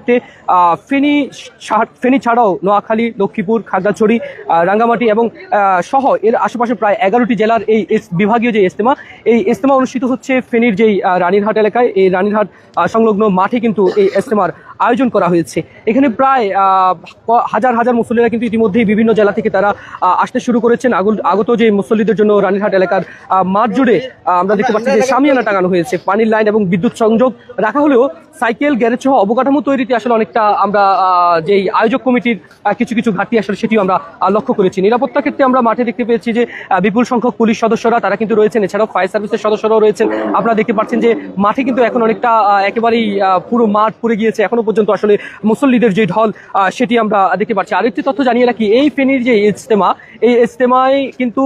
মুহূর্তে ফেনী ছাড়াও নোয়াখালী, লক্ষ্মীপুর, খাগড়াছড়ি, রাঙ্গামাটি এবং সহ এর আশেপাশে প্রায় 11টি জেলার এই বিভাগীয় যে ইজতেমা অনুষ্ঠিত হচ্ছে ফেনীর যেই রানীরহাট এলাকায়। এই রানীরহাট সংলগ্ন মাঠে কিন্তু এই ইজতেমার আয়োজন করা হয়েছে। এখানে প্রায় হাজার হাজার মুসল্লিরা কিন্তু ইতিমধ্যেই বিভিন্ন জেলা থেকে তারা আসতে শুরু করেছেন। আগত যে মুসল্লিদের জন্য রানীরহাট এলাকার মাঠ জুড়ে আমরা দেখতে পাচ্ছি যে শামিয়ানা টাঙানো হয়েছে, পানির লাইন এবং বিদ্যুৎ সংযোগ রাখা হলেও সাইকেল গ্যারেজ সহ অবকাঠামো তৈরিতে আসলে অনেকটা আমরা যেই আয়োজক কমিটির কিছু কিছু ঘাটতি আসলে সেটিও আমরা লক্ষ্য করেছি। নিরাপত্তার ক্ষেত্রে আমরা মাঠে দেখতে পেয়েছি যে বিপুল সংখ্যক পুলিশ সদস্যরা তারা কিন্তু রয়েছেন, এছাড়াও ফায়ার সার্ভিসের সদস্যরাও রয়েছেন। আপনারা দেখতে পাচ্ছেন যে মাঠে কিন্তু এখন অনেকটা একেবারেই পুরো মাঠ পড়ে গিয়েছে, এখনো পর্যন্ত আসলে মুসল্লিদের যে ঢল সেটি আমরা দেখতে পাচ্ছি। আরেকটি তথ্য জানিয়ে রাখি, এই ফেনীর যে এই ইজতেমায় কিন্তু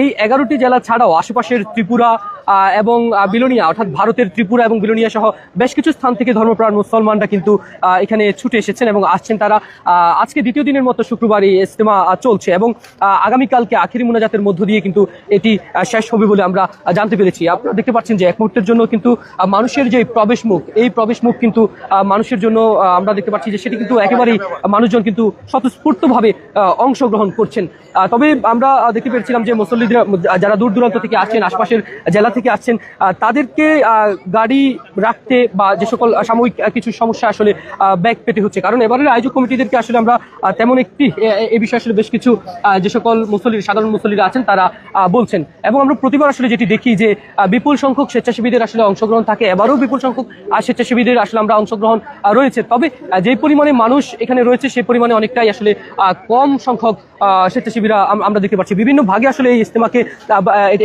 এই 11টি জেলা ছাড়াও আশেপাশের ত্রিপুরা এবং বিলোনিয়া, অর্থাৎ ভারতের ত্রিপুরা এবং বিলোনিয়া সহ বেশ কিছু স্থান থেকে ধর্মপ্রাণ মুসলমানরা কিন্তু এখানে ছুটে এসেছেন এবং আসছেন। তারা আজকে দ্বিতীয় দিনের মতো শুক্রবার এই ইজতেমা চলছে এবং আগামীকালকে আখিরি মুনাজাতের মধ্য দিয়ে কিন্তু এটি শেষ হবে বলে আমরা জানতে পেরেছি। আপনারা দেখতে পাচ্ছেন যে এক মুহূর্তের জন্য কিন্তু মানুষের যে প্রবেশ মুখ, এই প্রবেশ মুখ কিন্তু মানুষের জন্য আমরা দেখতে পাচ্ছি যে সেটি কিন্তু একেবারেই মানুষজন কিন্তু স্বতঃস্ফূর্তভাবে অংশগ্রহণ করছেন। তবে আমরা দেখতে পেরেছিলাম যে মুসল্লিরা যারা দূর দূরান্ত থেকে আসছেন, আশপাশের জেলা থেকে আসছেন, তাদেরকে গাড়ি রাখতে বা যে সকল সাময়িক কিছু সমস্যা আসলে ব্যাগ পেতে হচ্ছে, কারণ এবারের আয়োজক কমিটিদেরকে আসলে আমরা তেমন একটি এই বিষয়ে আসলে বেশ কিছু যে সকল সাধারণ মুসল্লিরা আছেন তারা বলছেন। এবং আমরা প্রতিবার আসলে যেটি দেখি যে বিপুল সংখ্যক স্বেচ্ছাসেবীদের আসলে অংশগ্রহণ থাকে, এবারও বিপুল সংখ্যক স্বেচ্ছাসেবীদের আসলে আমরা অংশগ্রহণ রয়েছে। তবে যে পরিমাণে মানুষ এখানে রয়েছে সেই পরিমাণে অনেকটাই আসলে কম সংখ্যক স্বেচ্ছাসেবীরা আমরা দেখতে পাচ্ছি। বিভিন্ন ভাগে আসলে এই ইজতেমাকে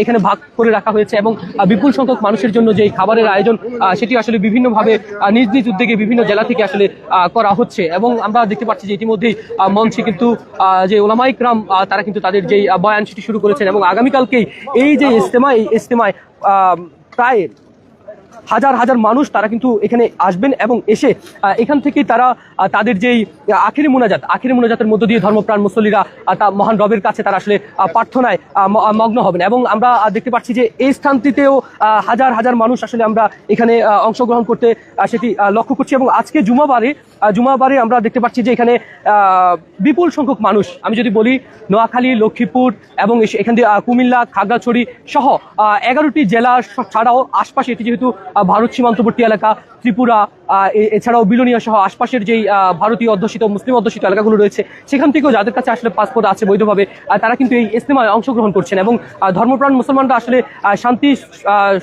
এখানে ভাগ করে রাখা হয়েছে এবং বিপুল সংখ্যক মানুষের জন্য যে খাবারের আয়োজন সেটি আসলে বিভিন্নভাবে নিজ নিজ উদ্যোগে বিভিন্ন জেলা থেকে আসলে করা হচ্ছে। এবং আমরা দেখতে পাচ্ছি যে ইতিমধ্যেই মঞ্চে কিন্তু যে ওলামায়ে কেরাম তারা কিন্তু তাদের যেই বয়ান সেটি শুরু করেছেন এবং আগামীকালকেই এই যে ইজতেমায় প্রায় হাজার হাজার মানুষ তারা কিন্তু এখানে আসবেন এবং এসে এখান থেকেই তারা তাদের যেই আখিরি মুনাজাতের মধ্য দিয়ে ধর্মপ্রাণ মুসল্লিরা তা মহান রবের কাছে তারা আসলে প্রার্থনায় মগ্ন হবেন। এবং আমরা দেখতে পাচ্ছি যে এই স্থানটিতেও হাজার হাজার মানুষ আসলে আমরা এখানে অংশগ্রহণ করতে সেটি লক্ষ্য করছি। এবং আজকে জুমাবারে আমরা দেখতে পাচ্ছি যে এখানে বিপুল সংখ্যক মানুষ, আমি যদি বলি নোয়াখালী, লক্ষ্মীপুর এবং এখান থেকে কুমিল্লা, খাগড়াছড়ি সহ 11টি জেলা ছাড়াও আশপাশে, এটি যেহেতু ভারত সীমান্তবর্তী এলাকা, ত্রিপুরা এছাড়াও বিলোনিয়া সহ আশপাশের যেই ভারতীয় অধ্যুষিত মুসলিম অধ্যুষিত এলাকাগুলো রয়েছে সেখান থেকেও যাদের কাছে আসলে পাসপোর্ট আছে বৈধভাবে তারা কিন্তু এই ইজতেমায় অংশগ্রহণ করছেন এবং ধর্মপ্রাণ মুসলমানরা আসলে শান্তি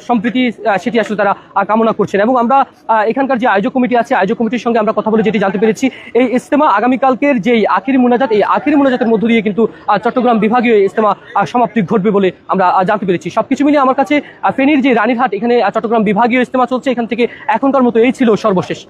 সম্প্রীতি সেটি আসলে তারা কামনা করছেন। এবং আমরা এখানকার যে আয়োজক কমিটি আছে, আয়োজক কমিটির সঙ্গে আমরা কথা বলে যেটি জানতে পেরেছি, এই ইজতেমা আগামীকালকের যেই আখিরি মুনাজাত, এই আখিরি মুনাজাতের মধ্য দিয়ে কিন্তু চট্টগ্রাম বিভাগীয় ইজতেমা সমাপ্তি ঘটবে বলে আমরা জানতে পেরেছি। সবকিছু মিলিয়ে আমার কাছে ফেনীর যে রানীরহাট, এখানে চট্টগ্রাম বিভাগীয় ইজতেমা চলছে, এখান থেকে এখনকার মতো এই ছিল সর্বশেষ।